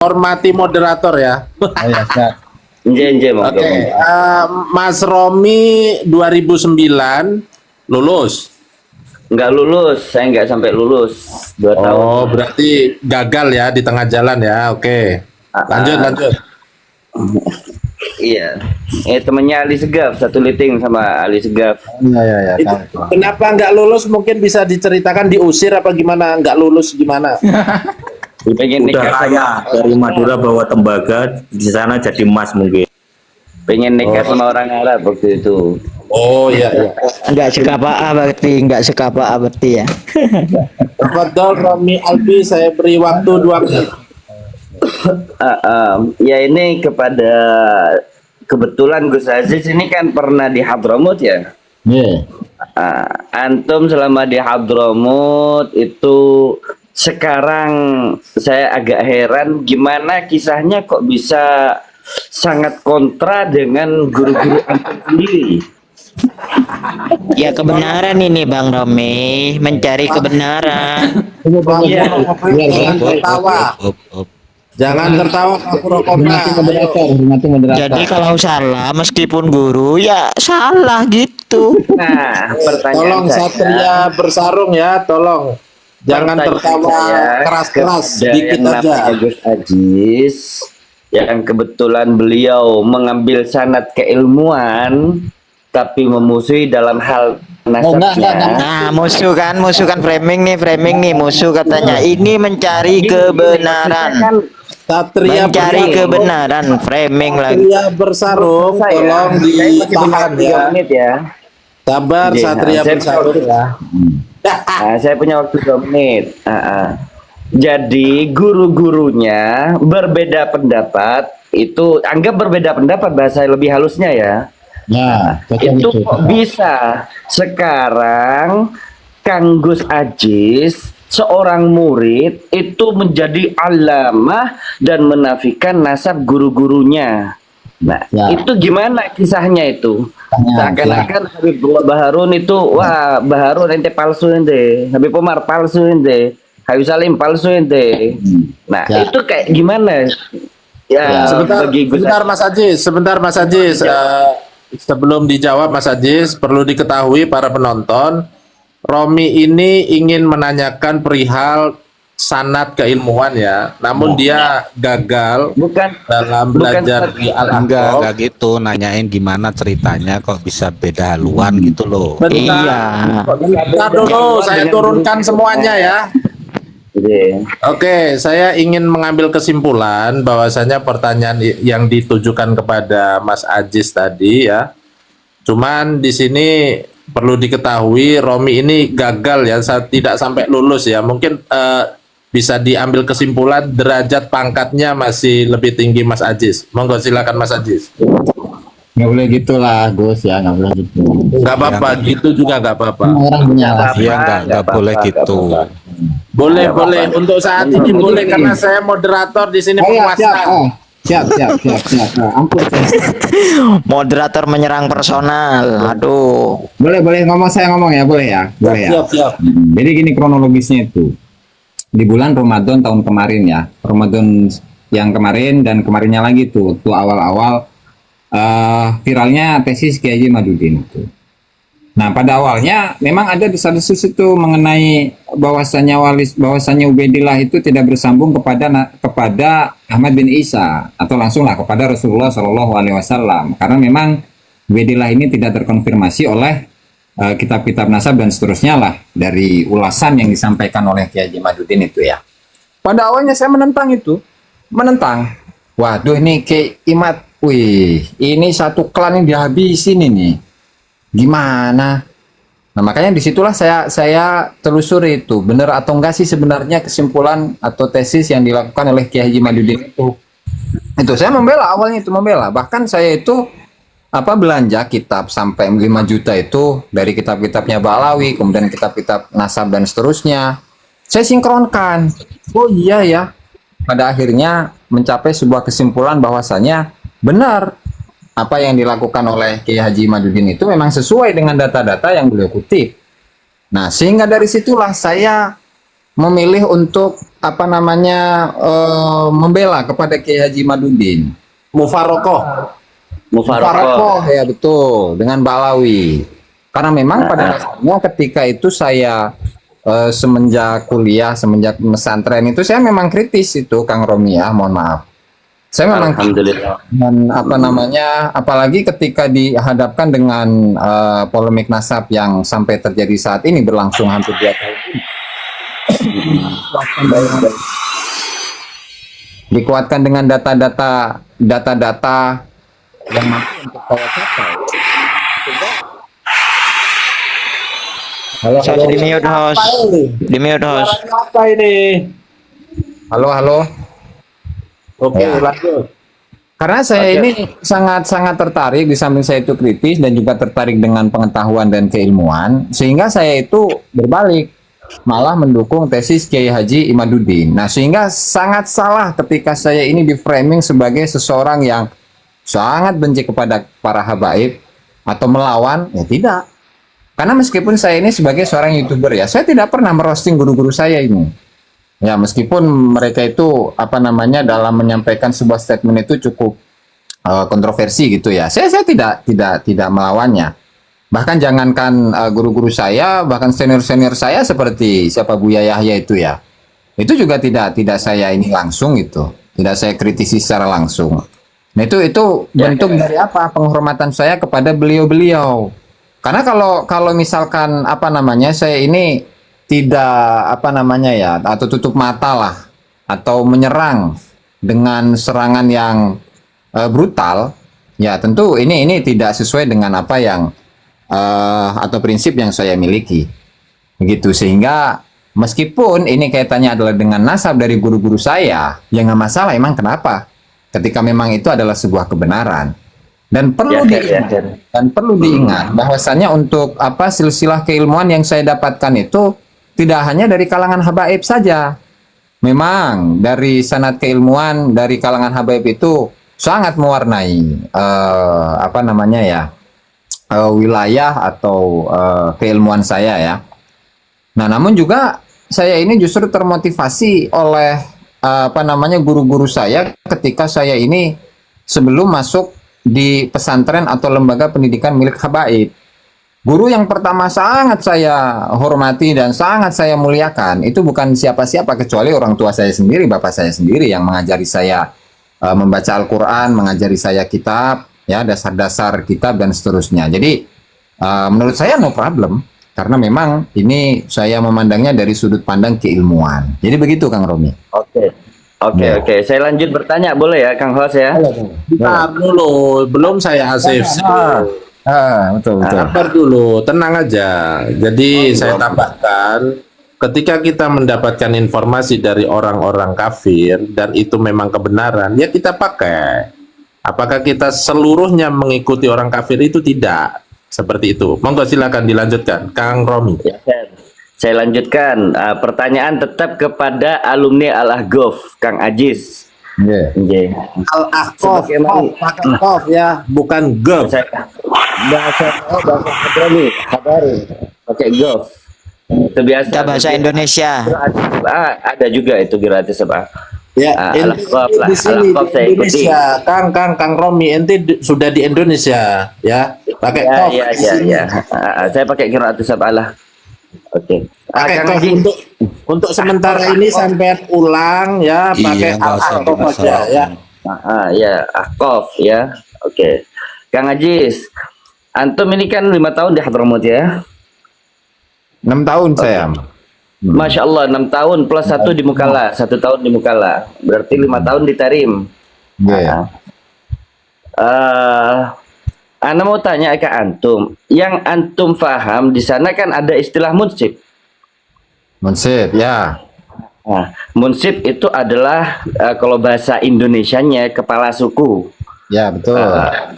Hormati moderator ya. Oh ya, siap. Nje, Oke, Mas Romi 2009 lulus. Nggak lulus, saya nggak sampai lulus 2 tahun. Oh, berarti gagal ya di tengah jalan ya. Oke. Lanjut. Iya, temennya Ali Segaf, satu liting sama Ali Segaf. Iya, tahu. Kenapa nggak lulus? Mungkin bisa diceritakan, diusir apa gimana? Nggak lulus gimana? Pengen Udah nikah kaya dari Madura bawa tembaga, di sana jadi emas mungkin. pengen nikah sama orang Arab waktu itu. Oh iya. Enggak sekapa berarti ya. Tafadhol Romi Albi, saya beri waktu 2 menit. Ya ini kepada kebetulan Gus Aziz ini kan pernah di Hadramut ya. Iya. Antum selama di Hadramut itu sekarang saya agak heran gimana kisahnya kok bisa sangat kontra dengan guru-guru antum sendiri. Ya kebenaran ini Bang Romi, mencari kebenaran. Iya. Jangan tertawa. Jangan tertawa, Hormati moderator. Jadi kalau salah meskipun guru ya salah gitu. Nah, pertanyaan Tolong saya, Satria bersarung ya, tolong. Jangan pertanyaan tertawa saya keras-keras, kepada sedikit yang aja. namanya Gus Aziz, yang kebetulan beliau mengambil sanad keilmuan tapi memusuhi dalam hal nasabnya. Nah, musuh kan framing nih musuh katanya ini mencari kebenaran. Satria Mencari bersarung. kebenaran, framing lagi. Satria bersarung, tolong ditahan ya. Menit ya. Sabar, Iya, Satria saya- bersarung ya. Nah, saya punya waktu 2 menit. Jadi guru-gurunya berbeda pendapat, itu anggap berbeda pendapat, bahasa lebih halusnya ya. Ya, Itu kok bisa sekarang Kang Gus Aziz seorang murid itu menjadi alamah dan menafikan nasab guru-gurunya. Nah, Ya. itu gimana kisahnya itu? Ya, Seakan-akan Habibullah Baharun itu, wah Baharun ente palsu ente, Habib Umar palsu ente, Habib Salim palsu ente. Nah, Ya. itu kayak gimana? Ya, Sebentar Mas Aziz. Sebelum dijawab Mas Aziz, perlu diketahui para penonton, Romi ini ingin menanyakan perihal sanad keilmuan ya, namun dia gagal bukan dalam belajar di Enggak Al-Aqsa. gitu, nanyain gimana ceritanya kok bisa beda haluan gitu loh. Iya. Bentar dulu, saya turunkan semuanya ya. Iya. Oke, saya ingin mengambil kesimpulan bahwasanya pertanyaan yang ditujukan kepada Mas Aziz tadi ya. Cuman di sini perlu diketahui Romi ini gagal ya, tidak sampai lulus ya. Mungkin bisa diambil kesimpulan derajat pangkatnya masih lebih tinggi Mas Aziz. Monggo silakan Mas Aziz. nggak boleh gitulah, Gus ya, nggak boleh gitu. Nggak apa-apa, gitu juga nggak apa-apa. Orang punya alasan. Iya enggak boleh gitu. Boleh. Untuk saat ini boleh karena saya moderator di sini Oh ya, penguasa. siap. Siap. Ampun. Moderator menyerang personal. Aduh. Boleh saya ngomong ya, boleh ya? Boleh ya. Siap. Jadi gini kronologisnya itu. Di bulan Ramadan tahun kemarin ya. Ramadan yang kemarin dan kemarinnya lagi tuh awal-awal viralnya tesis Kiai Haji Madudin itu. Nah, pada awalnya memang ada desas-desus itu mengenai bahwasanya Ubaidillah itu tidak bersambung kepada Ahmad bin Isa atau langsunglah kepada Rasulullah Shallallahu Alaihi Wasallam, karena memang Ubaidillah ini tidak terkonfirmasi oleh kitab-kitab nasab dan seterusnya lah dari ulasan yang disampaikan oleh Kiai Haji Madudin itu ya. Pada awalnya saya menentang. Waduh, ini Kiai Imad, wih, ini satu klan yang dihabisin ini. Gimana? Nah, makanya disitulah saya telusuri itu benar atau enggak sih sebenarnya kesimpulan atau tesis yang dilakukan oleh Kiai Haji Madudin itu. Itu saya awalnya membela. Bahkan saya itu belanja kitab sampai 5 juta itu dari kitab-kitabnya Ba'alawi, kemudian kitab-kitab nasab dan seterusnya. Saya sinkronkan. Oh iya ya. Pada akhirnya mencapai sebuah kesimpulan bahwasanya benar apa yang dilakukan oleh Kiai Haji Madudin itu memang sesuai dengan data-data yang beliau kutip. Nah, sehingga dari situlah saya memilih untuk apa namanya membela kepada Kiai Haji Madudin. Mufarokoh. Mufarokoh ya betul dengan Balawi. Karena memang pada dasarnya ketika itu saya semenjak kuliah, semenjak pesantren itu saya memang kritis itu Kang Romi ya, mohon maaf. Saya memang Alhamdulillah. dan apa namanya, apalagi ketika dihadapkan dengan polemik nasab yang sampai terjadi saat ini berlangsung hampir 2 tahun ini. Dikuatkan dengan data-data yang mampu untuk saya capai. Halo, Host, di mute host. Di mute host. Apa ini? halo. Oke, Ya. lanjut. Karena saya ini sangat-sangat tertarik, di samping saya itu kritis dan juga tertarik dengan pengetahuan dan keilmuan, sehingga saya itu berbalik, malah mendukung tesis Kiai Haji Imaduddin. Nah, sehingga sangat salah ketika saya ini di framing sebagai seseorang yang sangat benci kepada para habaib atau melawan, ya tidak. Karena meskipun saya ini sebagai seorang YouTuber ya, saya tidak pernah merosting guru-guru saya ini. Ya, meskipun mereka itu apa namanya dalam menyampaikan sebuah statement itu cukup kontroversi gitu ya. Saya tidak melawannya. Bahkan jangankan guru-guru saya, bahkan senior-senior saya seperti siapa Buya Yahya itu ya. Itu juga tidak saya ini langsung itu. Tidak saya kritisi secara langsung. Nah, itu bentuk dari apa? Penghormatan saya kepada beliau-beliau. Karena kalau misalkan apa namanya saya ini tidak apa namanya ya atau tutup mata lah atau menyerang dengan serangan yang brutal, ya tentu ini tidak sesuai dengan apa yang atau prinsip yang saya miliki, begitu. Sehingga meskipun ini kaitannya adalah dengan nasab dari guru-guru saya, ya nggak masalah. Emang kenapa? Ketika memang itu adalah sebuah kebenaran. Dan perlu diingat bahwasannya untuk apa silsilah keilmuan yang saya dapatkan itu tidak hanya dari kalangan habaib saja. Memang dari sanad keilmuan dari kalangan habaib itu sangat mewarnai apa namanya ya wilayah atau keilmuan saya ya. Nah, namun juga saya ini justru termotivasi oleh apa namanya guru-guru saya ketika saya ini sebelum masuk di pesantren atau lembaga pendidikan milik habaib. Guru yang pertama sangat saya hormati dan sangat saya muliakan itu bukan siapa-siapa kecuali orang tua saya sendiri, bapak saya sendiri yang mengajari saya membaca Al-Quran, mengajari saya kitab, ya dasar-dasar kitab dan seterusnya. Jadi menurut saya no problem karena memang ini saya memandangnya dari sudut pandang keilmuan. Jadi begitu Kang Romi. Oke. Saya lanjut bertanya boleh ya Kang Hos ya? Bentar dulu, belum saya Asif. Betul. Sabar dulu, tenang aja. Jadi saya tambahkan, ketika kita mendapatkan informasi dari orang-orang kafir dan itu memang kebenaran, ya kita pakai. Apakah kita seluruhnya mengikuti orang kafir itu? Tidak. Seperti itu. Monggo silakan dilanjutkan, Kang Romi. Ya, saya lanjutkan. Pertanyaan tetap kepada alumni Al-Ahqaf, Kang Aziz. Yeah. Al-Ahqaf, pakai Qaf ya, bukan Gov. Bahasa Hadrami, pakai Gov. Itu biasa. Kita bahasa Indonesia. Ada juga itu gratis apa? Ya, Al-Ahqaf lah. di sini Al-Ahqaf di saya ikuti. Indonesia, Kang Romi, ente sudah di Indonesia, ya, pakai Qaf. Ya. Saya pakai qiraatus sab'alah. Oke. Pakai Kang Qaf Haji. untuk sementara ini sampai ulang ya, pakai Al-Ahqaf aja ya. Ya, Ahqaf ya. Oke. Kang Aziz, antum ini kan 5 tahun di Hadramaut ya? 6 tahun saya. Masya Allah, 6 tahun plus 1 di Mukalla, 1 tahun di Mukalla. Berarti 5 tahun di Tarim. Yeah. Ana mau tanya ke antum, yang antum faham di sana kan ada istilah munsib. Munsib, ya. Nah, munsib itu adalah kalau bahasa Indonesianya kepala suku. Ya, betul.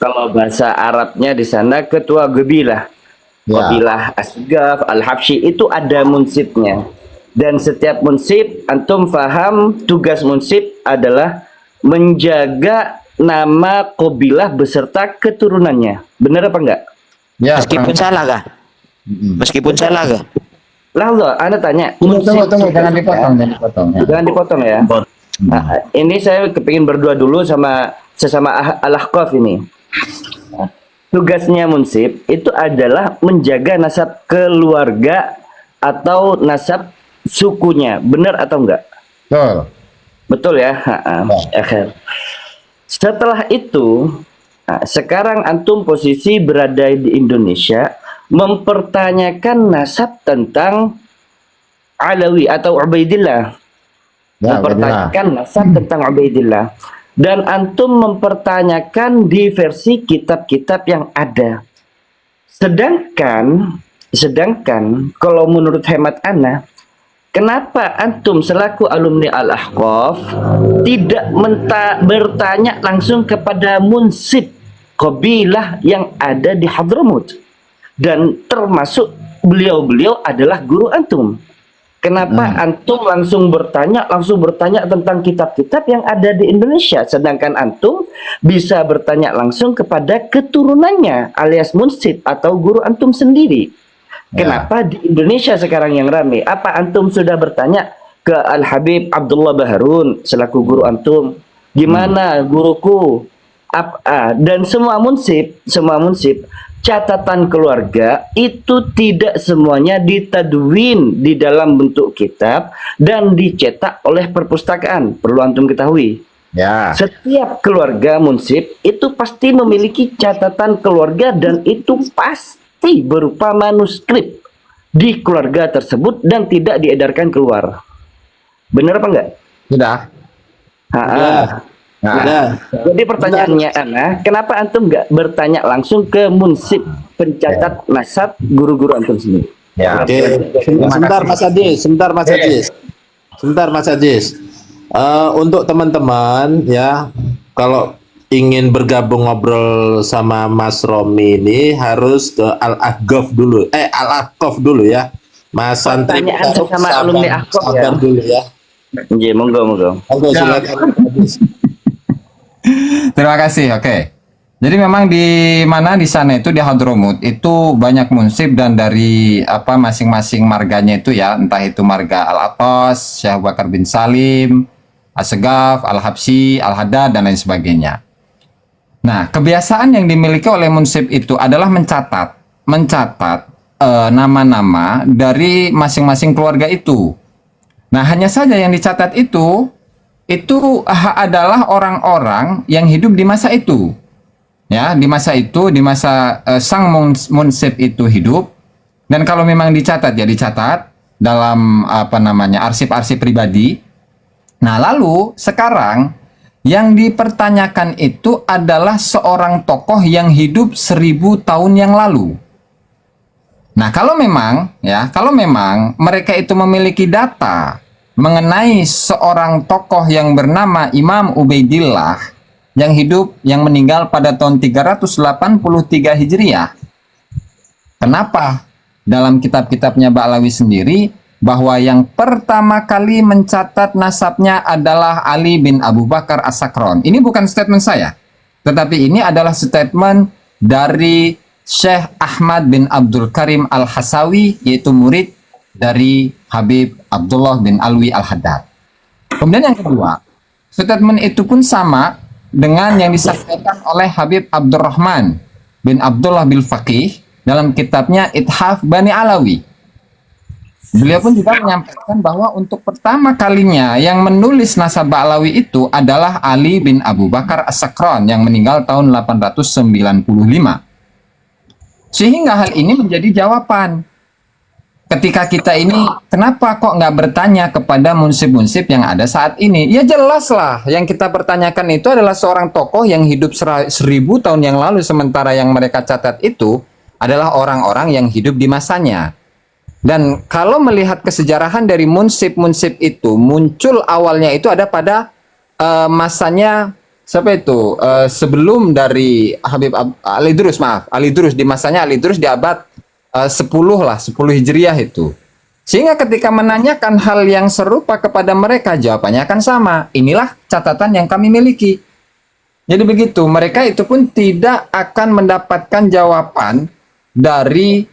Kalau bahasa Arabnya di sana ketua gebilah. Ya. Kabilah Asgaf, Al-Habsyi itu ada munsibnya. Dan setiap munsib, antum faham tugas munsib adalah menjaga nama kabilah beserta keturunannya. Benar apa enggak? Ya, Meskipun salah kah? Meskipun salah kah? Lahza, Anda tanya. Tunggu, jangan dipotong, jangan dipotong. Ya. Jangan dipotong ya. Nah, ini saya kepingin berdua dulu sama sesama al-Ahqaf ini. Tugasnya munsib itu adalah menjaga nasab keluarga atau nasab sukunya. Benar atau enggak? Betul. Betul ya? Akhir. Setelah itu, sekarang antum posisi berada di Indonesia, mempertanyakan nasab tentang Alawi atau Ubaidillah. Ya, Mempertanyakan nasab tentang Ubaidillah. Dan antum mempertanyakan di versi kitab-kitab yang ada. Sedangkan kalau menurut hemat ana, kenapa antum selaku alumni Al-Ahqaf tidak bertanya langsung kepada munsib qabilah yang ada di Hadramut? Dan termasuk beliau-beliau adalah guru antum. Kenapa antum langsung bertanya tentang kitab-kitab yang ada di Indonesia, sedangkan antum bisa bertanya langsung kepada keturunannya alias munsib atau guru antum sendiri? Kenapa di Indonesia sekarang yang ramai? Apa antum sudah bertanya ke Al-Habib Abdullah Baharun selaku guru antum? Gimana guruku? Dan semua munsib, catatan keluarga itu tidak semuanya ditadwin di dalam bentuk kitab dan dicetak oleh perpustakaan. Perlu antum ketahui. Ya. Setiap keluarga munsib itu pasti memiliki catatan keluarga dan itu pasti berupa manuskrip di keluarga tersebut dan tidak diedarkan keluar. Benar apa enggak? Sudah. Jadi pertanyaannya kenapa antum nggak bertanya langsung ke munsib pencatat nasab guru-guru antum sendiri? Ya. Oke. Sebentar Mas Adis. Untuk teman-teman ya, kalau ingin bergabung ngobrol sama Mas Romi ini harus ke Al-Ahqaf dulu. Al-Ahqaf dulu ya. Mas Santri Pertanyaan sesama alumni Ahqaf ya. dulu ya. Iya, monggo. Oke, silakan. Terima kasih. Oke. Jadi memang di sana itu di Hadramut itu banyak munsib dan dari masing-masing marganya itu ya, entah itu marga Al-Atas, Syekh Abu Bakar bin Salim, As-Segaf, Al-Habsyi, Al-Haddad dan lain sebagainya. Nah, kebiasaan yang dimiliki oleh munsib itu adalah mencatat nama-nama dari masing-masing keluarga itu. Nah, hanya saja yang dicatat itu adalah orang-orang yang hidup di masa itu. Ya, di masa sang munsib itu hidup. Dan kalau memang dicatat ya dicatat dalam arsip-arsip pribadi. Nah, lalu sekarang yang dipertanyakan itu adalah seorang tokoh yang hidup 1000 tahun yang lalu. Nah, kalau memang mereka itu memiliki data mengenai seorang tokoh yang bernama Imam Ubaidillah yang meninggal pada tahun 383 Hijriah. Kenapa dalam kitab-kitabnya Ba'alawi sendiri bahwa yang pertama kali mencatat nasabnya adalah Ali bin Abu Bakar As-Sakron? Ini bukan statement saya, tetapi ini adalah statement dari Syekh Ahmad bin Abdul Karim Al-Hasawi, yaitu murid dari Habib Abdullah bin Alwi Al-Haddad. Kemudian yang kedua, statement itu pun sama dengan yang disampaikan oleh Habib Abdurrahman bin Abdullah bil Faqih dalam kitabnya Ithaf Bani Alawi. Beliau pun juga menyampaikan bahwa untuk pertama kalinya yang menulis nasab Ba'alawi itu adalah Ali bin Abu Bakar As-Sakron yang meninggal tahun 895. Sehingga hal ini menjadi jawaban ketika kita ini, kenapa kok nggak bertanya kepada munsib-munsib yang ada saat ini? Ya jelas lah, yang kita pertanyakan itu adalah seorang tokoh yang hidup 1000 tahun yang lalu, sementara yang mereka catat itu adalah orang-orang yang hidup di masanya. Dan kalau melihat kesejarahan dari munsib-munsib itu, muncul awalnya itu ada pada masanya, siapa itu? Sebelum dari Habib Ali Drus, di masanya Ali Drus di abad 10 Hijriah itu. Sehingga ketika menanyakan hal yang serupa kepada mereka, jawabannya akan sama. Inilah catatan yang kami miliki. Jadi begitu, mereka itu pun tidak akan mendapatkan jawaban dari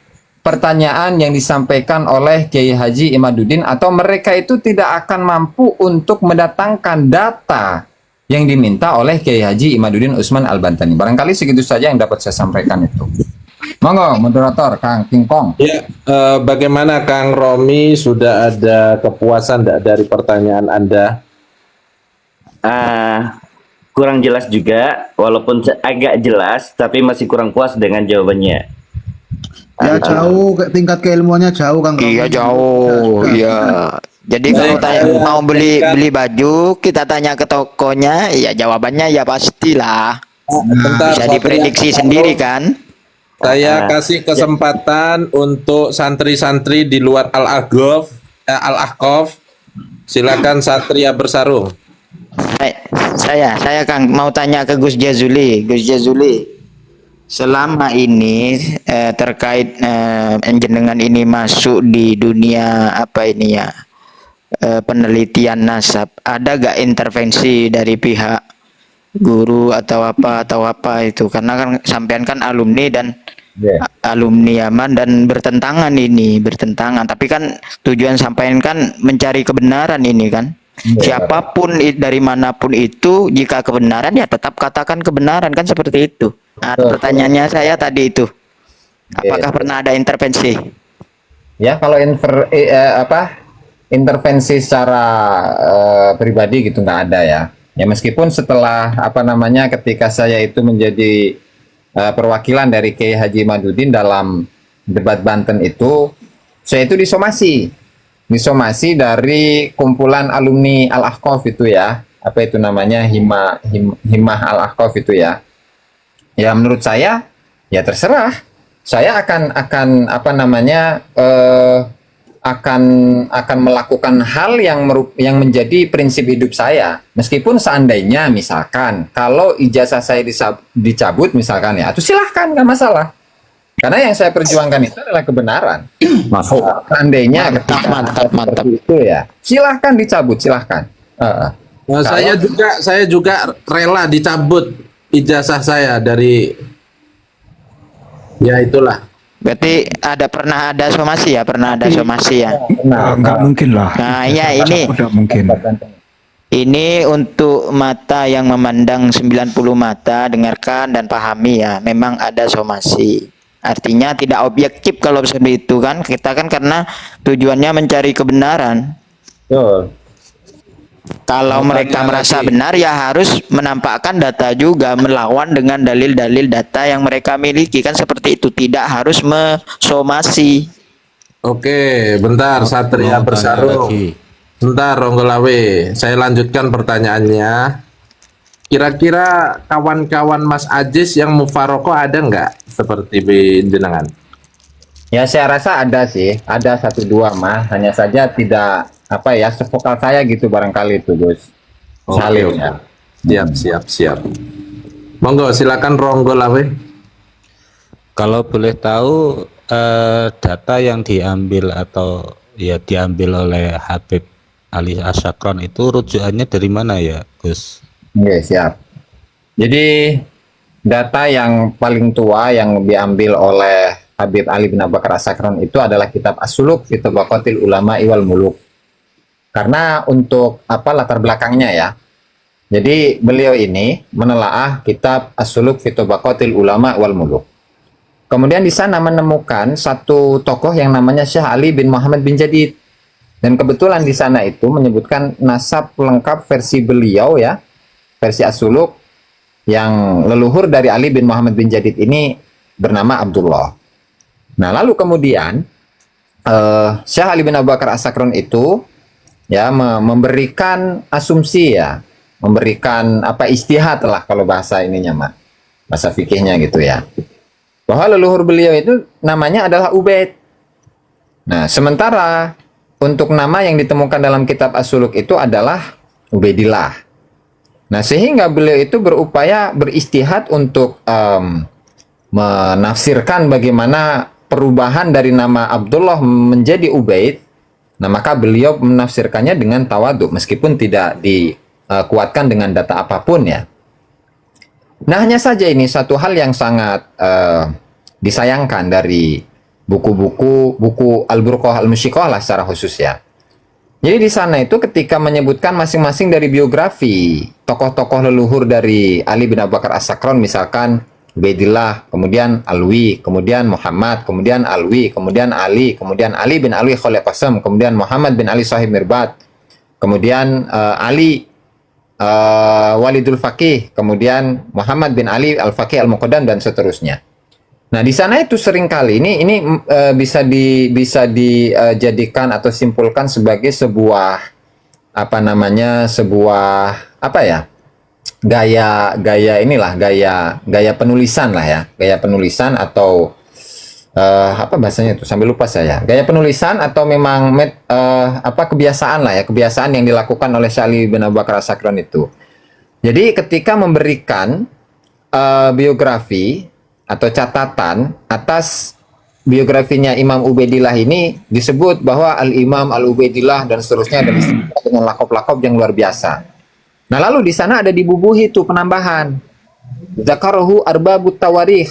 pertanyaan yang disampaikan oleh Kiai Haji Imaduddin, atau mereka itu tidak akan mampu untuk mendatangkan data yang diminta oleh Kiai Haji Imaduddin Utsman Al-Bantani. Barangkali segitu saja yang dapat saya sampaikan itu. Monggo, moderator Kang Kingkong. Ya, bagaimana Kang Romi, sudah ada kepuasan nggak dari pertanyaan Anda? Kurang jelas juga, walaupun agak jelas, tapi masih kurang puas dengan jawabannya. Ya jauh, tingkat keilmuannya jauh Kang Romi. Iya jauh, iya. Jadi kalau mau beli baju, kita tanya ke tokonya, ya jawabannya ya pastilah. Bentar, Bisa diprediksi sendiri kan? Saya kasih kesempatan untuk santri-santri di luar Al-Ahqaf. Silakan Satria Bersarung. Saya Kang mau tanya ke Gus Jazuli. Gus Jazuli, selama ini terkait jenengan ini masuk di dunia apa ini ya, penelitian nasab, ada gak intervensi dari pihak guru atau apa itu? Karena kan sampean kan alumni dan alumni Yaman dan bertentangan, tapi kan tujuan sampean kan mencari kebenaran ini kan. Siapapun dari manapun itu, jika kebenaran ya tetap katakan kebenaran kan, seperti itu. Nah, pertanyaannya saya tadi itu, apakah pernah ada intervensi? Ya, kalau intervensi secara pribadi gitu nggak ada ya. Ya meskipun setelah ketika saya itu menjadi perwakilan dari Kiai Haji Imaduddin dalam debat Banten itu, saya itu disomasi dari kumpulan alumni Al-Ahqaf itu ya, apa itu namanya, Himah Al-Ahqaf itu ya. Ya menurut saya ya terserah, saya akan melakukan hal yang menjadi prinsip hidup saya. Meskipun seandainya misalkan kalau ijazah saya dicabut misalkan ya, itu silahkan, nggak masalah. Karena yang saya perjuangkan itu adalah kebenaran. Seandainya Mantap. itu ya, silahkan dicabut, silahkan. Nah, saya juga rela dicabut ijazah saya dari, ya itulah. Berarti pernah ada somasi ya? Nggak mungkin lah. Nah ya ini Nggak mungkin. Ini untuk mata yang memandang 90 mata, dengarkan dan pahami ya, memang ada somasi. Artinya tidak objektif kalau seperti itu kan, kita kan karena tujuannya mencari kebenaran. Kalau mereka merasa benar ya harus menampakkan data juga, melawan dengan dalil-dalil data yang mereka miliki kan, seperti itu, tidak harus mesomasi. Oke, bentar Satria Bersarung. Bentar Ronggolawe, saya lanjutkan pertanyaannya. Kira-kira kawan-kawan Mas Ajis yang mufarokoh ada nggak seperti jenengan? Ya saya rasa ada sih, ada 1-2 mah, hanya saja tidak sevokal saya gitu barangkali itu Gus. Salim ya. Siap. Monggo silakan Ronggolawe. Kalau boleh tahu data yang diambil atau ya diambil oleh Habib Ali Asyakron itu rujukannya dari mana ya Gus? Oke, siap. Jadi data yang paling tua yang diambil oleh Habib Ali bin Abu Bakar As-Sakron itu adalah kitab As-Suluk fi Tabaqatil Ulama wal Muluk. Karena untuk latar belakangnya ya. Jadi beliau ini menelaah kitab As-Suluk fi Tabaqatil Ulama wal Muluk. Kemudian di sana menemukan satu tokoh yang namanya Syekh Ali bin Muhammad bin Jadid. Dan kebetulan di sana itu menyebutkan nasab lengkap versi beliau ya. Versi As-Suluk yang leluhur dari Ali bin Muhammad bin Jadid ini bernama Abdullah. Nah lalu kemudian Syekh Ali bin Abu Bakar As-Sakron itu ya memberikan asumsi ya, memberikan istihad lah kalau bahasa ininya mah, bahasa fikihnya gitu ya, bahwa leluhur beliau itu namanya adalah Ubaid. Nah sementara untuk nama yang ditemukan dalam kitab As-Suluk itu adalah Ubaidillah. Nah, sehingga beliau itu berupaya beristihad untuk menafsirkan bagaimana perubahan dari nama Abdullah menjadi Ubaid. Nah, maka beliau menafsirkannya dengan tawadhu meskipun tidak dikuatkan dengan data apapun ya. Nah, hanya saja ini satu hal yang sangat disayangkan buku Al-Burqah Al-Musyiqah lah secara khusus ya. Jadi di sana itu ketika menyebutkan masing-masing dari biografi tokoh-tokoh leluhur dari Ali bin Abu Bakar As-Sakron, misalkan Ubaidillah, kemudian Alwi, kemudian Muhammad, kemudian Alwi, kemudian kemudian Ali bin Alwi Khalil Qasem, kemudian Muhammad bin Ali Sahib Mirbat, kemudian Ali Walidul Faqih, kemudian Muhammad bin Ali Al-Faqih Al-Muqaddam, dan seterusnya. Nah, di sana itu seringkali ini bisa dijadikan atau simpulkan sebagai sebuah gaya penulisan lah ya, gaya penulisan atau apa bahasanya itu sambil lupa saya, gaya penulisan atau memang kebiasaan lah ya, kebiasaan yang dilakukan oleh Syekh Ali bin Abu Bakar As-Sakron itu. Jadi ketika memberikan biografi atau catatan atas biografinya Imam Ubaidillah ini, disebut bahwa Al-Imam Al-Ubaidillah dan seterusnya, dan dengan lakop-lakop yang luar biasa. Nah, lalu di sana ada dibubuhi itu penambahan Zakarahu arbabut tawarikh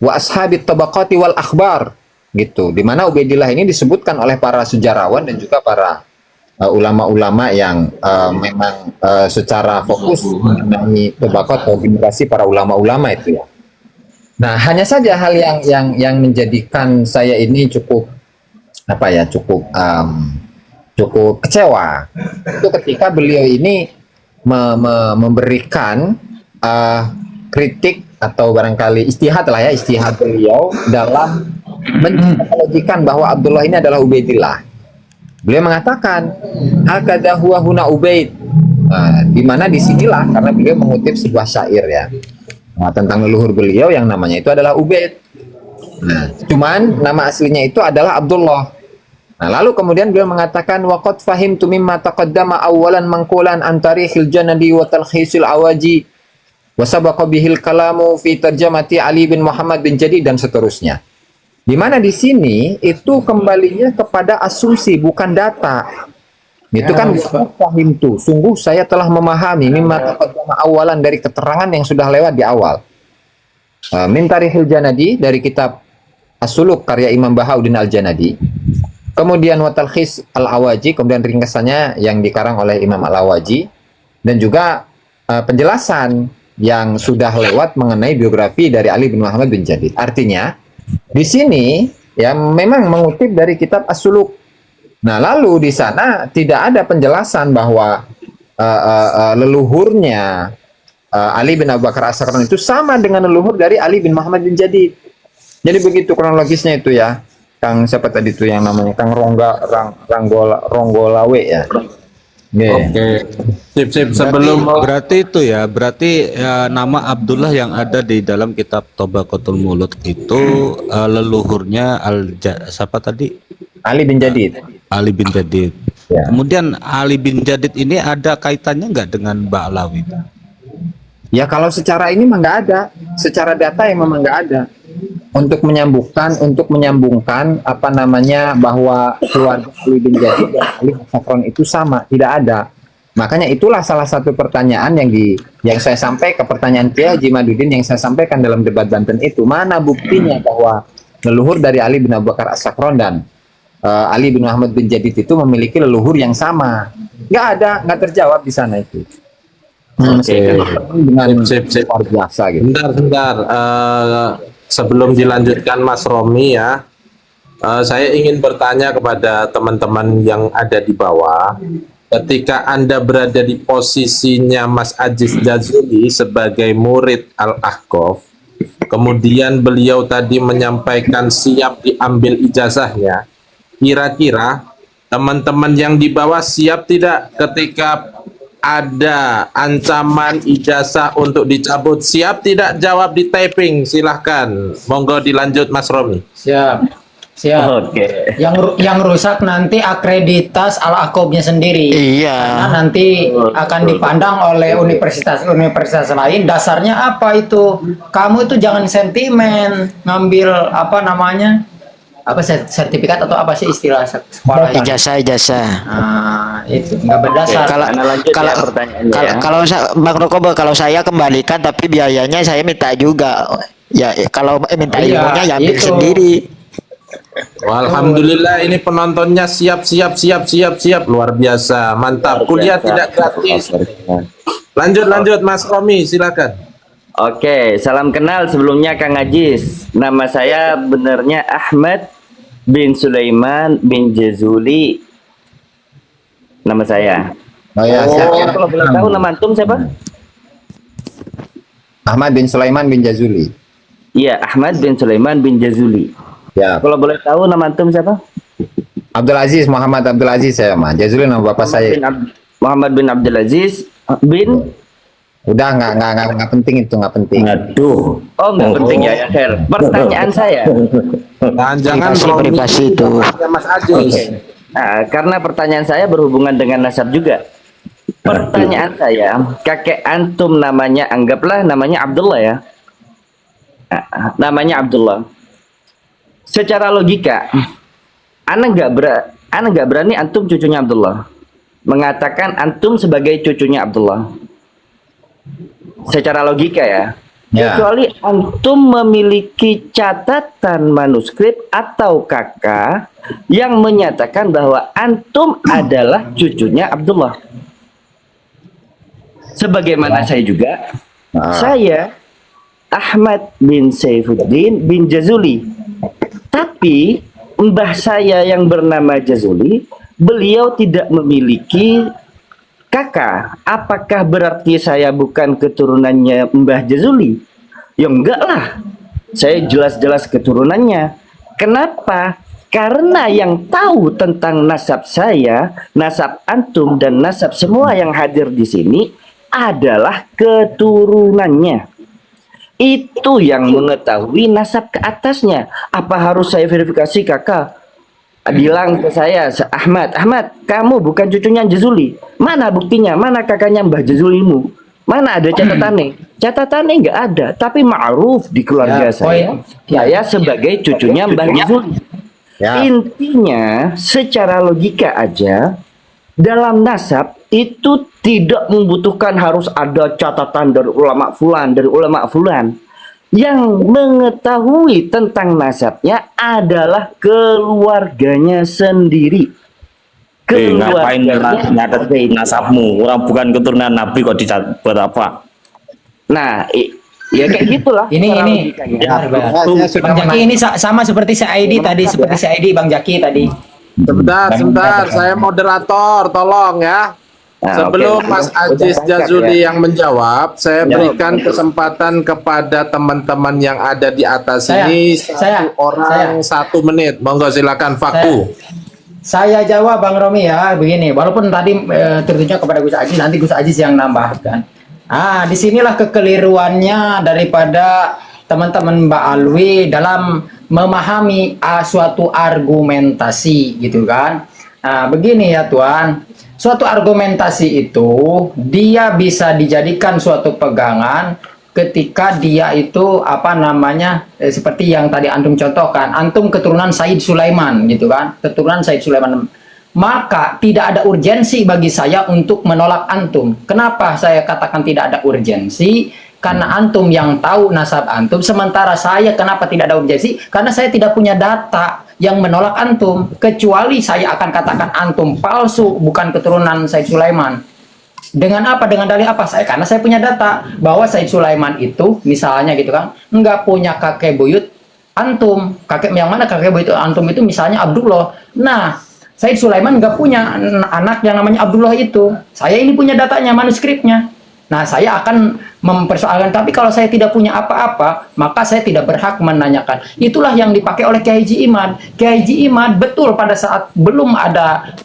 wa ashabit tabaqati wal akhbar gitu, di mana Ubaidillah ini disebutkan oleh para sejarawan dan juga para ulama-ulama yang memang secara fokus mengenai tabaqat atau generasi para ulama-ulama itu ya. Nah, hanya saja hal yang menjadikan saya ini cukup kecewa itu ketika beliau ini memberikan kritik atau barangkali istihad beliau dalam menjadikan bahwa Abdullah ini adalah Ubaidillah. Beliau mengatakan hakadha huwa huna Ubaid. Di mana disinilah, karena beliau mengutip sebuah syair ya. Tentang leluhur beliau yang namanya itu adalah Ubaid. Nah, cuman nama aslinya itu adalah Abdullah. Nah, lalu kemudian beliau mengatakan waqad fahimtu mimma taqaddama awalan mangkulan an tarikhil janadi wa talkhisil awaji wa sabaqa bihil kalamu fi tarjamati Ali bin Muhammad bin Jadid, dan seterusnya. Di mana di sini itu kembalinya kepada asumsi bukan data. Itu kan fahimtu, sungguh saya telah memahami mimma taqaddama awalan, dari keterangan yang sudah lewat di awal. Min Tarikhil Janadi, dari kitab As-Suluk karya Imam Bahauddin Al-Janadi. Kemudian wa Talkhis Al-Awaji, kemudian ringkasannya yang dikarang oleh Imam Al-Awaji, dan juga penjelasan yang sudah lewat mengenai biografi dari Ali bin Muhammad bin Jadid. Artinya di sini ya memang mengutip dari kitab As-Suluk. Nah, lalu di sana tidak ada penjelasan bahwa leluhurnya Ali bin Abu Bakar As-Sakron itu sama dengan leluhur dari Ali bin Muhammad bin Jadid. Jadi begitu kronologisnya itu ya, Kang siapa tadi itu yang namanya Kang Ronggolawe ya. Oke. Sip. Sebelum Berarti nama Abdullah yang ada di dalam kitab Tabaqatul Mulud itu leluhurnya siapa tadi? Ali bin Jadid. Ali bin Jadid. Ya. Kemudian Ali bin Jadid ini ada kaitannya nggak dengan Ba'lawi? Ya kalau secara ini memang nggak ada, secara data yang memang nggak ada. Untuk menyambungkan bahwa keluarga Ali bin Jadid dan Ali As-Sakron itu sama, tidak ada. Makanya itulah salah satu pertanyaan yang saya sampaikan, pertanyaan Kiai Haji Madudin yang saya sampaikan dalam debat Banten itu, mana buktinya bahwa leluhur dari Ali bin Abu Bakar As-Sakron dan Ali bin Muhammad bin Jadid itu memiliki leluhur yang sama? Nggak ada, nggak terjawab di sana itu. Dengan luar biasa gitu. Bentar. Sebelum dilanjutkan Mas Romi ya, saya ingin bertanya kepada teman-teman yang ada di bawah. Ketika Anda berada di posisinya Mas Aziz Jazuli sebagai murid Al-Ahqaf, kemudian beliau tadi menyampaikan siap diambil ijazahnya, kira-kira teman-teman yang di bawah siap tidak ketika ada ancaman ijazah untuk dicabut? Siap tidak? Jawab di typing, silahkan. Monggo dilanjut Mas Romi. Siap. Oke. Yang rusak nanti akreditas Al-Ahqafnya sendiri. Iya. Karena nanti akan dipandang oleh universitas lain. Dasarnya apa itu? Kamu itu jangan sentimen ngambil sertifikat atau apa sih istilah sekolah? Ijazah. Nah, itu nggak berdasar. Kalau Bang Rokobo, kalau saya kembalikan tapi biayanya saya minta juga. Ya kalau minta ilmunya ya ambil itu. sendiri. Alhamdulillah ini penontonnya siap luar biasa, mantap. Kuliah tidak gratis. Lanjut Mas Romi, silakan. Oke, salam kenal sebelumnya Kang Ajis. Nama saya benarnya Ahmad bin Sulaiman bin Jazuli. Nama saya. Oh ya, siap. Kalau boleh tahu nama antum siapa? Ahmad bin Sulaiman bin Jazuli. Iya, Ahmad bin Sulaiman bin Jazuli. Ya. Kalau boleh tahu nama antum siapa? Abdul Aziz, Muhammad Abdul Aziz saya mah. Jazuli nama bapak saya. Muhammad bin Abdul Aziz bin. Udah nggak penting itu, nggak penting. Aduh. Oh, nggak penting ya, Khair. Pertanyaan saya. Jangan privasi itu. Mas Ajis. Nah, karena pertanyaan saya berhubungan dengan nasab juga. Pertanyaan saya, kakek antum namanya, anggaplah namanya Abdullah ya. Nah, namanya Abdullah. Secara logika, ana nggak berani antum cucunya Abdullah. Mengatakan antum sebagai cucunya Abdullah. Secara logika ya. Ya. Kecuali antum memiliki catatan manuskrip atau kakak yang menyatakan bahwa antum adalah cucunya Abdullah. Sebagaimana saya juga, saya Ahmad bin Saifuddin bin Jazuli. Tapi mbah saya yang bernama Jazuli, beliau tidak memiliki kakak. Apakah berarti saya bukan keturunannya Mbah Jazuli? Ya enggak lah. Saya jelas-jelas keturunannya. Kenapa? Karena yang tahu tentang nasab saya, nasab antum dan nasab semua yang hadir di sini adalah keturunannya. Itu yang mengetahui nasab ke atasnya. Apa harus saya verifikasi kakak? Bilang ke saya, Ahmad, kamu bukan cucunya Jazuli. Mana buktinya? Mana kakaknya Mbah Jazulimu? Mana ada catatannya? Catatannya nggak ada, tapi ma'ruf di keluarga saya. Saya sebagai cucunya Mbah Jazuli. Ya. Intinya, secara logika aja, dalam nasab itu tidak membutuhkan harus ada catatan dari ulama fulan. Yang mengetahui tentang nasabnya adalah keluarganya sendiri. Ngapain nyatet nasabmu? Orang bukan keturunan Nabi kok dicatat buat apa? Nah, ya kayak gitulah. Ini Ya, Bang Jaki ini sama seperti si ID tadi, seperti si ID Bang Jaki tadi. Sebentar, saya moderator, tolong ya. Nah, Sebelum oke. Mas Ajis Udah Jazuli ya. yang menjawab, saya berikan kesempatan kepada teman-teman yang ada di atas ini saya. 1 menit. Monggo silakan Faku. Saya jawab Bang Romi ya, begini. Walaupun tadi tertujunya kepada Gus Aziz, nanti Gus Aziz yang nambahkan. Disinilah kekeliruannya daripada teman-teman Mbak Alwi dalam memahami suatu argumentasi, gitu kan? Begini ya Tuan. Suatu argumentasi itu dia bisa dijadikan suatu pegangan ketika dia itu seperti yang tadi antum contohkan, antum keturunan Said Sulaiman gitu kan, keturunan Said Sulaiman, maka tidak ada urgensi bagi saya untuk menolak antum. Kenapa saya katakan tidak ada urgensi? Karena antum yang tahu nasab antum, sementara saya kenapa tidak ada urgensi? Karena saya tidak punya data yang menolak antum, kecuali saya akan katakan antum palsu, bukan keturunan Said Sulaiman. Dengan apa? Dengan dalih apa? Karena saya punya data bahwa Said Sulaiman itu, misalnya gitu kan, nggak punya kakek buyut antum. Kakek yang mana kakek buyut antum itu misalnya Abdullah. Nah, Said Sulaiman nggak punya anak yang namanya Abdullah itu. Saya ini punya datanya, manuskripnya. Nah, saya akan mempersoalkan, tapi kalau saya tidak punya apa-apa, maka saya tidak berhak menanyakan. Itulah yang dipakai oleh Kiai Haji Imad. Kiai Haji Imad betul pada saat belum ada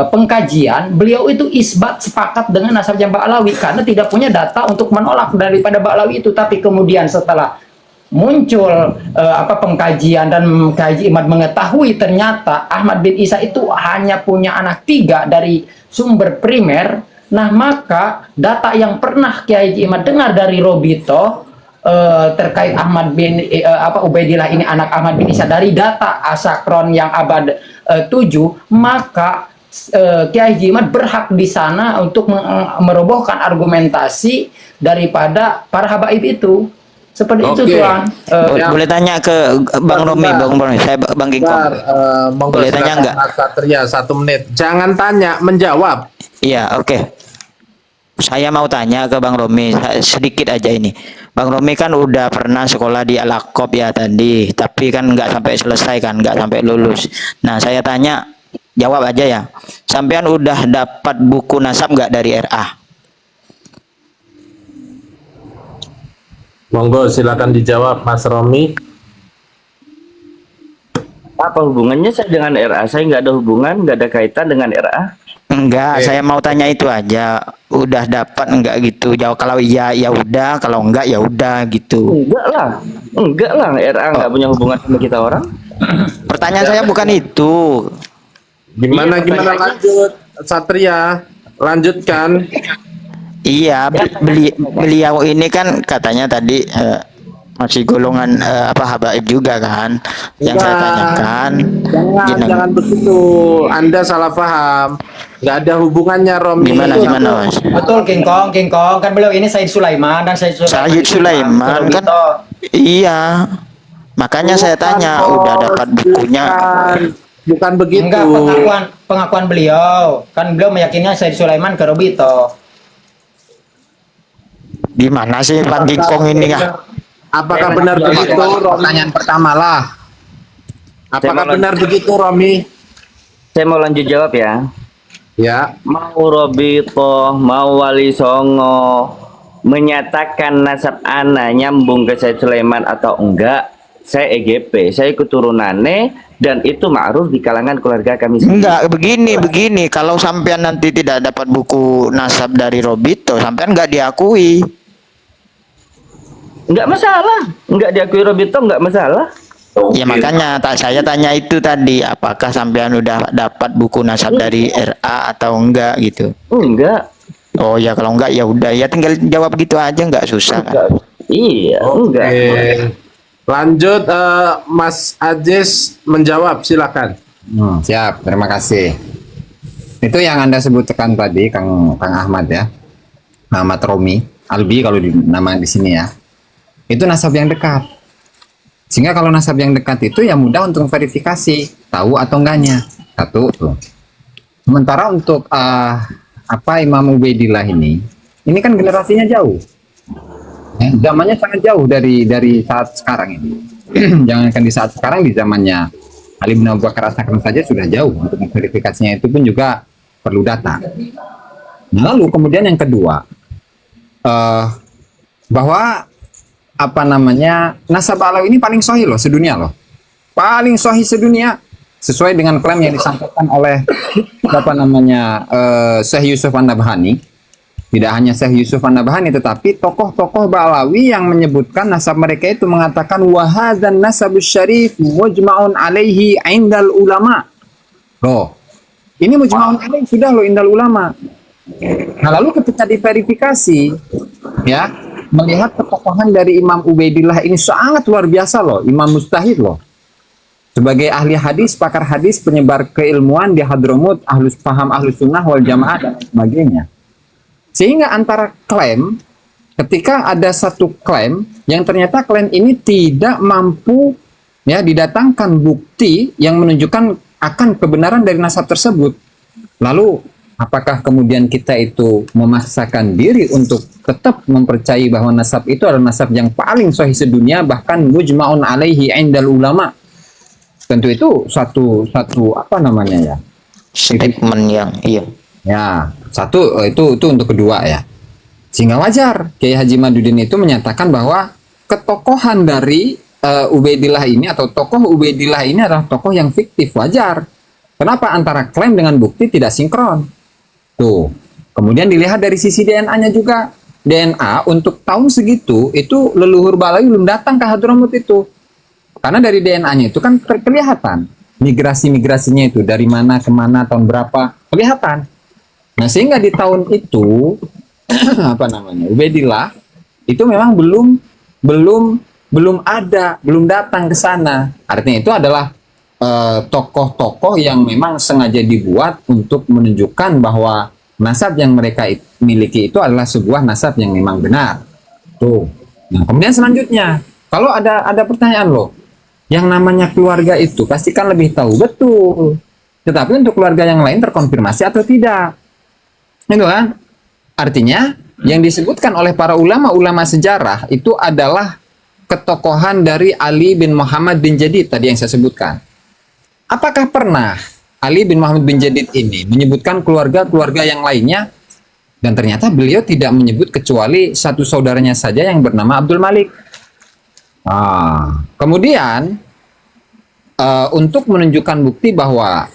pengkajian, beliau itu isbat sepakat dengan nasabnya Mbak Alawi karena tidak punya data untuk menolak daripada Mbak Alawi itu. Tapi kemudian setelah muncul pengkajian dan Kiai Haji Imad mengetahui ternyata Ahmad bin Isa itu hanya punya anak 3 dari sumber primer. Nah, maka data yang pernah Kiai Haji Imad dengar dari Robito terkait Ahmad bin Ubaidillah ini anak Ahmad bin Isa dari data Asakron yang abad 7, maka Kiai Haji Imad berhak di sana untuk merobohkan argumentasi daripada para habaib itu. Seperti itu Oke. Tuan. Boleh tanya ke Bang Romi, Bang Romi, saya Bang King Kong. Bentar, monggo Boleh tanya silakan nggak? Mas Satria 1 menit. Jangan tanya, menjawab. Iya, oke. Saya mau tanya ke Bang Romi sedikit aja ini. Bang Romi kan udah pernah sekolah di Al-Aqab ya tadi, tapi kan nggak sampai selesai kan, nggak sampai lulus. Nah, saya tanya, jawab aja ya. Sampean udah dapat buku nasab nggak dari RA? Monggo silakan dijawab Mas Romi. Apa hubungannya saya dengan RA? Saya nggak ada hubungan, nggak ada kaitan dengan RA. Enggak, saya mau tanya itu aja. Udah dapat enggak gitu? Jawab kalau iya ya udah, kalau enggak ya udah gitu. Enggak lah, RA nggak punya hubungan sama kita orang. Pertanyaan saya bukan itu. Gimana Iya, gimana pertanyaannya- lanjut Satria? Lanjutkan. Iya, beliau ini kan katanya tadi masih golongan habaib juga kan? Yang saya Enggak. tanyakan. Jangan begitu. Anda salah paham. Nggak ada hubungannya Romi. Gimana Mas? Betul King Kong kan beliau ini Said Sulaiman dan Said Sulaiman. Said Sulaiman kan? Iya. Makanya saya tanya, udah dapat bukunya? Bukan begitu. Enggak, pengakuan beliau. Kan beliau meyakinkan Said Sulaiman ke Robito. Gimana sih Bang King Kong ini ya? Apakah benar begitu? Pertanyaan pertama lah. Apakah benar begitu Romi? Saya mau lanjut jawab ya. Ya. Mau Robito, mau Wali Songo menyatakan nasab ana nyambung ke Said Sulaiman atau enggak, saya EGP, saya keturunannya, dan itu ma'ruf di kalangan keluarga kami sendiri. Enggak, begini. Kalau sampean nanti tidak dapat buku nasab dari Robito, sampean enggak diakui. Enggak masalah, enggak diakui Robito, enggak masalah. Ya makanya saya tanya itu tadi, apakah sampean udah dapat buku nasab dari RA atau enggak gitu. Enggak. Oh ya kalau enggak ya udah ya tinggal jawab gitu aja, enggak susah kan. Iya, enggak. Lanjut Mas Ajis menjawab, silakan. Siap, terima kasih. Itu yang Anda sebutkan tadi, Kang Ahmad ya. Ahmad Romi, Albi kalau nama di sini ya. Itu nasab yang dekat. Sehingga kalau nasab yang dekat itu ya mudah untuk verifikasi, tahu atau enggaknya. Satu tuh. Sementara untuk Imam Ubaidillah ini kan generasinya jauh. Zamannya sangat jauh dari saat sekarang ini. Jangankan di saat sekarang, di zamannya Ali bin Abu Bakar As-Sakran saja sudah jauh. Untuk memverifikasinya itu pun juga perlu data. Nah, lalu kemudian yang kedua, bahwa nasab Alawi ini paling sahih loh sedunia loh, paling sahih sedunia sesuai dengan klaim yang disampaikan oleh Syekh Yusuf An-Nabhani. Tidak hanya Syekh Yusuf An-Nabhani, tetapi tokoh-tokoh Ba'alawi yang menyebutkan nasab mereka itu mengatakan wahadzan nasabus syarif mujma'un alaihi indal ulama. Loh, ini mujma'un alaihi sudah loh indal ulama. Nah, lalu ketika diverifikasi ya, melihat ketokohan dari Imam Ubaidillah ini sangat luar biasa loh, Imam Mustahid loh. Sebagai ahli hadis, pakar hadis, penyebar keilmuan di Hadramut, ahlus sunnah wal jamaah dan sebagainya. Sehingga antara klaim, ketika ada satu klaim yang ternyata klaim ini tidak mampu ya didatangkan bukti yang menunjukkan akan kebenaran dari nasab tersebut. Lalu apakah kemudian kita itu memaksakan diri untuk tetap mempercayai bahwa nasab itu adalah nasab yang paling sahih sedunia, bahkan mujma'un alaihi indal ulama? Tentu itu satu Statement yang iya. Ya, satu itu untuk kedua ya. Sehingga wajar Kiai Haji Madudin itu menyatakan bahwa ketokohan dari Ubaidillah ini atau tokoh Ubaidillah ini adalah tokoh yang fiktif, wajar. Kenapa antara klaim dengan bukti tidak sinkron? Tuh. Kemudian dilihat dari sisi DNA-nya juga. DNA untuk tahun segitu itu leluhur Ba'alawi belum datang ke Hadramut itu. Karena dari DNA-nya itu kan kelihatan migrasi-migrasinya itu dari mana ke mana, tahun berapa, kelihatan. Nah, sehingga di tahun itu Ubaidillah itu memang belum datang ke sana. Artinya itu adalah tokoh-tokoh yang memang sengaja dibuat untuk menunjukkan bahwa nasab yang mereka miliki itu adalah sebuah nasab yang memang benar. Tuh. Nah, kemudian selanjutnya, kalau ada pertanyaan loh, yang namanya keluarga itu pasti kan lebih tahu, betul. Tetapi untuk keluarga yang lain terkonfirmasi atau tidak, itu kan? Artinya yang disebutkan oleh para ulama-ulama sejarah itu adalah ketokohan dari Ali bin Muhammad bin Jadid tadi yang saya sebutkan. Apakah pernah Ali bin Muhammad bin Jadid ini menyebutkan keluarga-keluarga yang lainnya? Dan ternyata beliau tidak menyebut kecuali satu saudaranya saja yang bernama Abdul Malik. Kemudian untuk menunjukkan bukti bahwa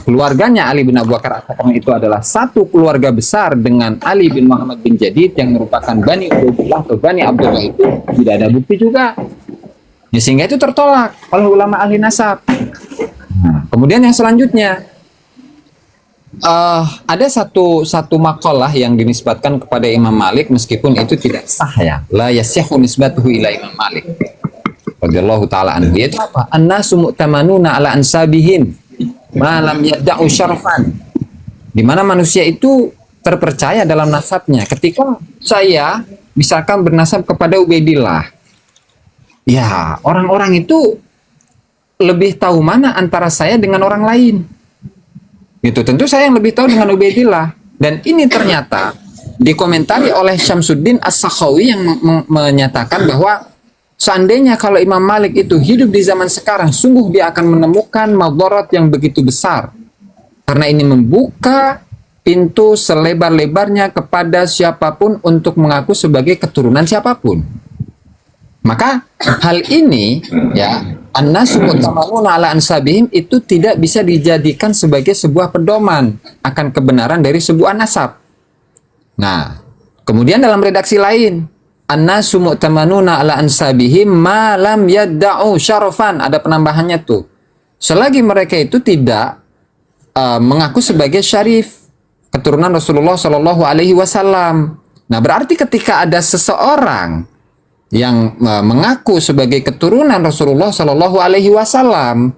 keluarganya Ali bin Abu Bakar As-Sakran itu adalah satu keluarga besar dengan Ali bin Muhammad bin Jadid yang merupakan Bani Ubaidillah atau Bani Abdullah, itu tidak ada bukti juga. Ya, sehingga itu tertolak oleh ulama ahli nasab. Kemudian yang selanjutnya, ada satu makalah yang dinisbatkan kepada Imam Malik meskipun itu tidak sah ya. La yasihhu nisbatuhu ila Imam Malik radhiyallahu taala anhu. Yaitu apa? An-nasu mu'tamanuna ala ansabihim ma lam yad'u syarfan. Di mana manusia itu terpercaya dalam nasabnya. Ketika saya misalkan bernasab kepada Ubaidillah, ya orang-orang itu lebih tahu mana antara saya dengan orang lain. Gitu, tentu saya yang lebih tahu dengan Ubaidillah. Dan ini ternyata dikomentari oleh Syamsuddin As-Sakhawi yang menyatakan bahwa seandainya kalau Imam Malik itu hidup di zaman sekarang, sungguh dia akan menemukan madarat yang begitu besar. Karena ini membuka pintu selebar-lebarnya kepada siapapun untuk mengaku sebagai keturunan siapapun. Maka hal ini ya, an-nasu mu'tamanuna ala ansabihim itu tidak bisa dijadikan sebagai sebuah pedoman akan kebenaran dari sebuah nasab. Nah, kemudian dalam redaksi lain, an-nasu mu'tamanuna ala ansabihim ma lam yadda'u syarafan, ada penambahannya tuh. Selagi mereka itu tidak mengaku sebagai syarif keturunan Rasulullah Shallallahu alaihi wasallam. Nah, berarti ketika ada seseorang yang mengaku sebagai keturunan Rasulullah Shallallahu alaihi wasallam,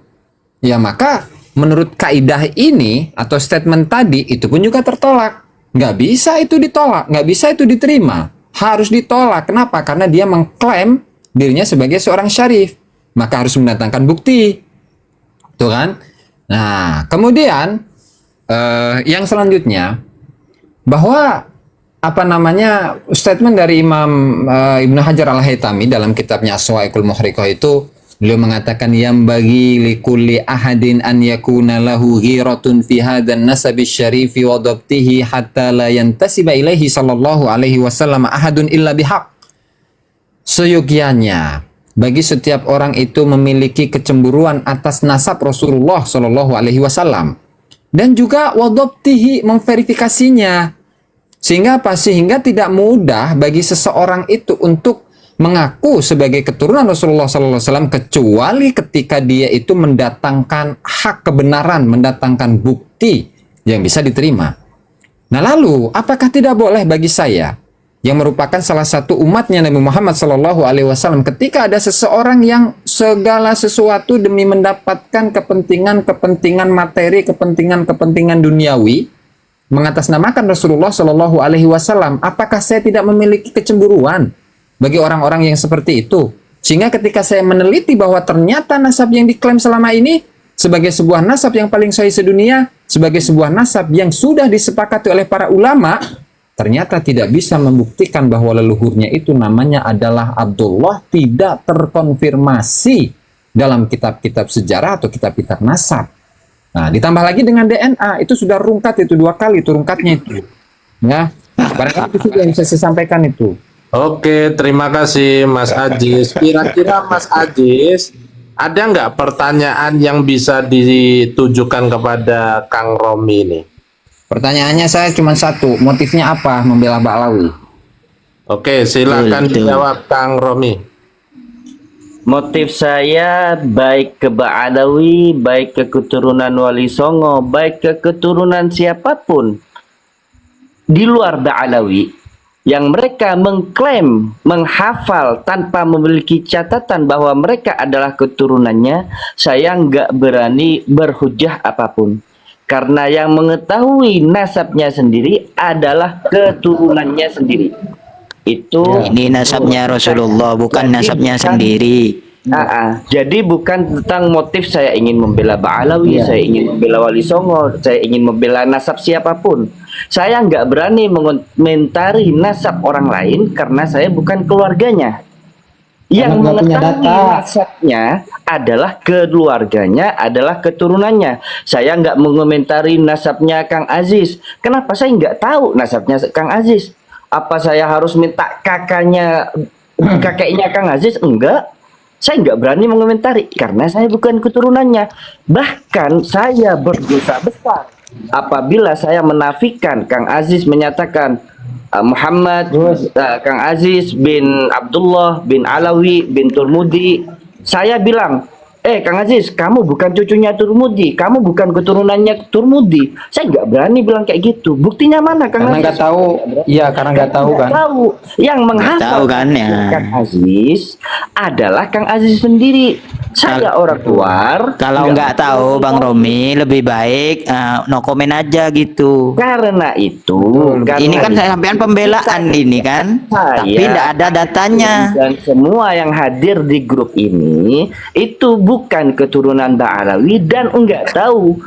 ya maka menurut kaidah ini atau statement tadi itu pun juga tertolak. Nggak bisa itu ditolak, nggak bisa itu diterima. Harus ditolak. Kenapa? Karena dia mengklaim dirinya sebagai seorang syarif. Maka harus mendatangkan bukti. Tuh kan? Nah, kemudian yang selanjutnya, bahwa statement dari Imam Ibnu Hajar Al-Haytami dalam kitabnya As-Sawa'iqul Muhriqah itu, beliau mengatakan yang bagi likulli ahadin an yakuna lahu ghiratun fi hadan nasabi syarifi wa dhabtihi hatta la yantasiba ilaihi sallallahu alaihi wasallam ahadun illa bihaq. Seyogianya bagi setiap orang itu memiliki kecemburuan atas nasab Rasulullah sallallahu alaihi wasallam dan juga wa dhabtihi, memverifikasinya. Sehingga apa? Sehingga tidak mudah bagi seseorang itu untuk mengaku sebagai keturunan Rasulullah SAW kecuali ketika dia itu mendatangkan hak kebenaran, mendatangkan bukti yang bisa diterima. Nah lalu, apakah tidak boleh bagi saya yang merupakan salah satu umatnya Nabi Muhammad SAW ketika ada seseorang yang segala sesuatu demi mendapatkan kepentingan materi, kepentingan duniawi, mengatasnamakan Rasulullah Shallallahu alaihi wasallam, apakah saya tidak memiliki kecemburuan bagi orang-orang yang seperti itu? Sehingga ketika saya meneliti bahwa ternyata nasab yang diklaim selama ini sebagai sebuah nasab yang paling sahih sedunia, sebagai sebuah nasab yang sudah disepakati oleh para ulama, ternyata tidak bisa membuktikan bahwa leluhurnya itu namanya adalah Abdullah, tidak terkonfirmasi dalam kitab-kitab sejarah atau kitab-kitab nasab. Nah, ditambah lagi dengan DNA, itu sudah rungkat itu 2 kali itu rungkatnya itu. Ya, barangkali itu yang bisa saya sampaikan itu. Oke, terima kasih Mas Ajis. Kira-kira Mas Ajis, ada nggak pertanyaan yang bisa ditujukan kepada Kang Romi ini? Pertanyaannya saya cuma satu, motifnya apa membela Ba'alawi? Oke, silakan dijawab Kang Romi. Motif saya baik ke Ba'alawi, baik ke keturunan Wali Songo, baik ke keturunan siapapun di luar Ba'alawi yang mereka mengklaim, menghafal tanpa memiliki catatan bahwa mereka adalah keturunannya, saya nggak berani berhujah apapun. Karena yang mengetahui nasabnya sendiri adalah keturunannya sendiri. itu Ini nasabnya Rasulullah, bukan nasabnya sendiri. Jadi bukan tentang motif saya ingin membela Ba'alawi, saya ingin membela Wali Songo, saya ingin membela nasab siapapun. Saya nggak berani mengomentari nasab orang lain karena saya bukan keluarganya. Yang nggak punya mengetahui data. nasabnya adalah keluarganya, adalah keturunannya. Saya nggak mengomentari nasabnya Kang Aziz. Kenapa saya nggak tahu nasabnya Kang Aziz? Apa saya harus minta kakeknya Kang Aziz? Enggak. Saya nggak berani mengomentari karena saya bukan keturunannya. Bahkan saya berdosa besar apabila saya menafikan Kang Aziz menyatakan Muhammad Kang Aziz bin Abdullah bin Alawi bin Turmudi. Saya bilang, Kang Aziz, kamu bukan cucunya Turmudi, kamu bukan keturunannya Turmudi. Saya nggak berani bilang kayak gitu. Buktinya mana, Kang Karena Aziz? nggak tahu, iya karena nggak tahu kan. Tahu. Yang menghafal tahu kan, ya. Kang Aziz adalah Kang Aziz sendiri. Saya orang luar. Kalau nggak tahu Bang Romi, lebih baik no komen aja gitu. Karena itu, Ini kan sampean pembelaan ini kan, tapi tidak ada datanya. Dan semua yang hadir di grup ini itu bukan keturunan Ba'alawi dan enggak tahu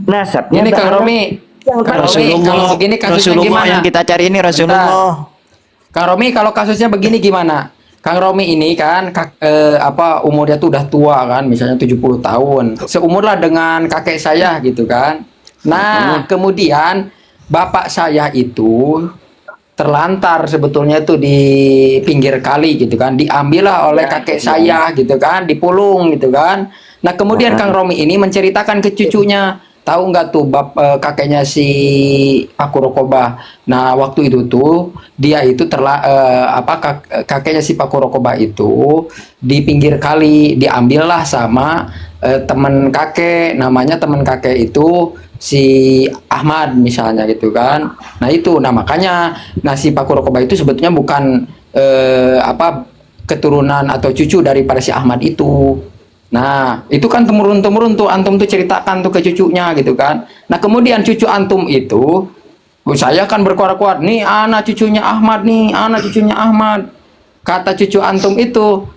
nasabnya. Ini Kang Ba'alawi. Romi, Kang Romi, kalau begini kasusnya Rasulullah gimana? yang kita cari ini Rasulullah. Kang Romi, kalau kasusnya begini gimana? Kang Romi ini kan umurnya tuh udah tua kan, misalnya 70 tahun. Seumur lah dengan kakek saya gitu kan. Nah, kemudian bapak saya itu terlantar sebetulnya tuh di pinggir kali gitu kan. Diambillah oleh kakek saya gitu kan, dipulung gitu kan. Nah, kemudian Kang Romi ini menceritakan ke cucunya, tahu nggak tuh kakeknya si Paku Rokoba. Nah, waktu itu tuh dia itu kakeknya si Paku Rokoba itu di pinggir kali diambillah sama teman kakek, namanya teman kakek itu si Ahmad misalnya gitu kan. Nah itu, nah makanya si Paku Rokoba itu sebetulnya bukan keturunan atau cucu daripada si Ahmad itu. Nah, itu kan temurun-temurun tuh antum tuh ceritakan tuh ke cucunya gitu kan. Nah, kemudian cucu antum itu saya kan berkuar-kuar, nih anak cucunya Ahmad nih, anak cucunya Ahmad. Kata cucu antum itu,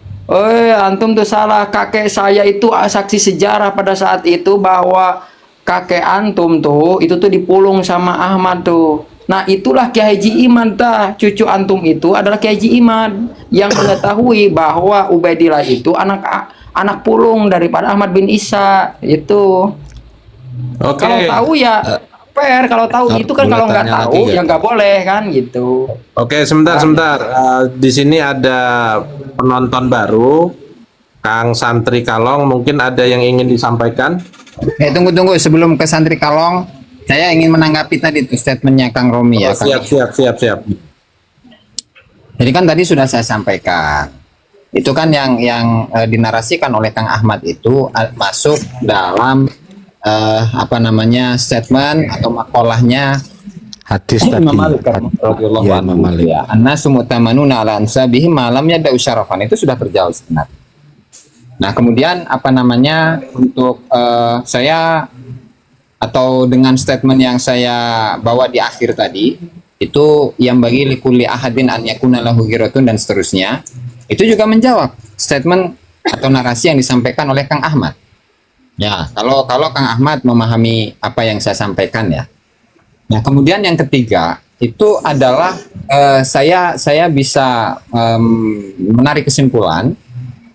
antum tuh salah, kakek saya itu saksi sejarah pada saat itu bahwa kakek antum tuh itu tuh dipulung sama Ahmad tuh. Nah, itulah Kiai Haji Imad cucu antum itu adalah Kiai Haji Imad yang mengetahui bahwa Ubaidillah itu anak pulung daripada Ahmad bin Isa itu. Oke. Kalau tahu ya fair, kalau tahu itu kan, kalau nggak tahu ya nggak boleh kan gitu. Oke, sebentar. Di sini ada penonton baru, Kang Santri Kalong. Mungkin ada yang ingin disampaikan. Tunggu sebelum ke Santri Kalong, saya ingin menanggapi tadi itu statementnya Kang Romi ya. Siap. Jadi kan tadi sudah saya sampaikan, itu kan yang dinarasikan oleh Kang Ahmad itu masuk dalam statement atau makolahnya hadis tadi. Imam Malik radhiyallahu Ya, anhu. Imam Malik. Ya, annasu mutamanuna ala ansabihim malam yada'u syarafan, itu sudah terjawab sebenarnya. Nah, kemudian untuk saya atau dengan statement yang saya bawa di akhir tadi, itu yang bagi likulli ahadin an yakuna lahu ghiratun dan seterusnya, itu juga menjawab statement atau narasi yang disampaikan oleh Kang Ahmad. Ya, kalau Kang Ahmad memahami apa yang saya sampaikan ya. Nah, kemudian yang ketiga itu adalah saya bisa menarik kesimpulan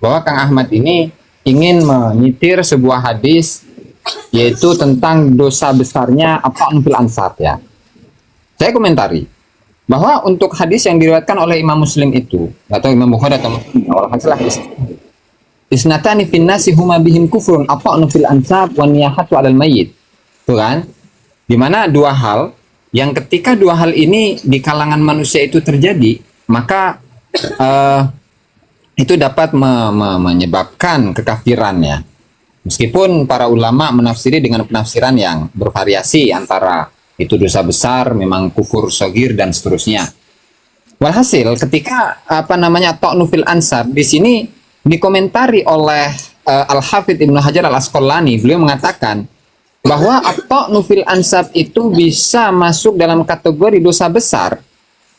bahwa Kang Ahmad ini ingin menyitir sebuah hadis, yaitu tentang dosa besarnya fil ansab ya. Saya komentari bahwa untuk hadis yang diriwayatkan oleh Imam Muslim itu, atau Imam Bukhari atau Muslim, orang salah isnatani fin nasi huma bihim kufrun fil ansab wa niyahatu 'alal mayyit. Tuh kan? Dimana dua hal yang ketika dua hal ini di kalangan manusia itu terjadi, maka itu dapat menyebabkan kekafiran ya. Meskipun para ulama menafsiri dengan penafsiran yang bervariasi antara itu dosa besar, memang kufur shagir dan seterusnya. Walhasil ketika ta'nu fil ansab di sini dikomentari oleh Al-Hafidz Ibnu Hajar Al-Asqalani, beliau mengatakan bahwa ta'nu fil ansab itu bisa masuk dalam kategori dosa besar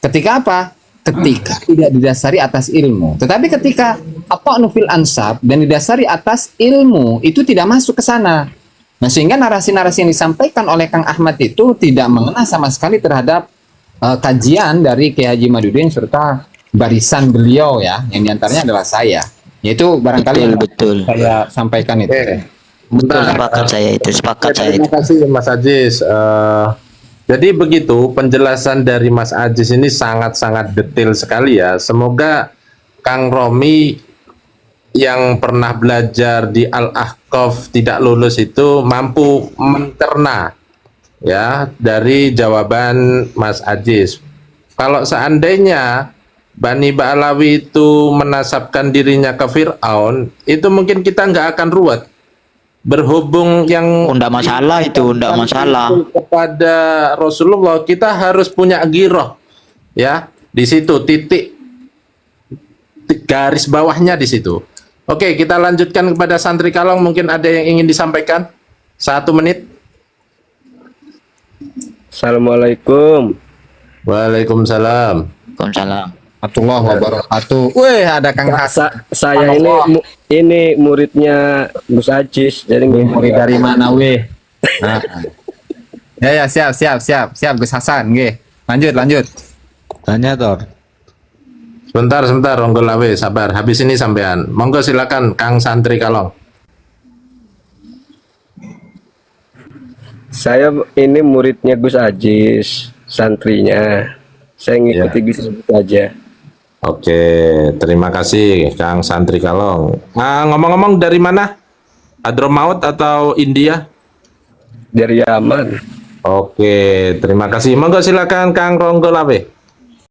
ketika ketika tidak didasari atas ilmu. Tetapi ketika ata'nu fil ansab dan didasari atas ilmu, itu tidak masuk ke sana. Nah, sehingga narasi-narasi yang disampaikan oleh Kang Ahmad itu tidak mengena sama sekali terhadap kajian dari Kiai Haji Madudin serta barisan beliau ya, yang diantaranya adalah saya. Yaitu barangkali Betul. saya sampaikan itu. Betul, sepakat saya itu, sepakat saya itu. Terima kasih Mas Ajis. Jadi begitu penjelasan dari Mas Ajis ini sangat-sangat detail sekali ya. Semoga Kang Romi yang pernah belajar di Al-Ahqaf tidak lulus itu mampu mencerna ya dari jawaban Mas Ajis. Kalau seandainya Bani Ba'alawi itu menasabkan dirinya ke Fir'aun, itu mungkin kita nggak akan ruwet. Berhubung yang Enggak masalah itu, enggak masalah. kepada Rasulullah, kita harus punya giroh ya di situ, titik garis bawahnya di situ. Oke, kita lanjutkan kepada santri Kalong. Mungkin ada yang ingin disampaikan 1 menit. Assalamualaikum. Waalaikumsalam. Waalaikumsalam. Warahmatullahi wabarakatuh. Wih, ada Kang Hasan. Saya ini muridnya Gus Ajis. Jadi Murid dari mana weh? Nah. Ya siap Gus Hasan nggih. Lanjut. Tanya Tor. Sebentar, Ronggol Lawe, sabar. Habis ini sampean. Monggo silakan Kang Santri Kalong. saya ini muridnya Gus Ajis, santrinya. Saya ngikuti Gus Ajis aja. Oke, terima kasih Kang Santri Kalong. Ngomong-ngomong dari mana? Hadramaut atau India? Dari Yaman. Oke, terima kasih. Monggo silakan Kang Ronggolawe.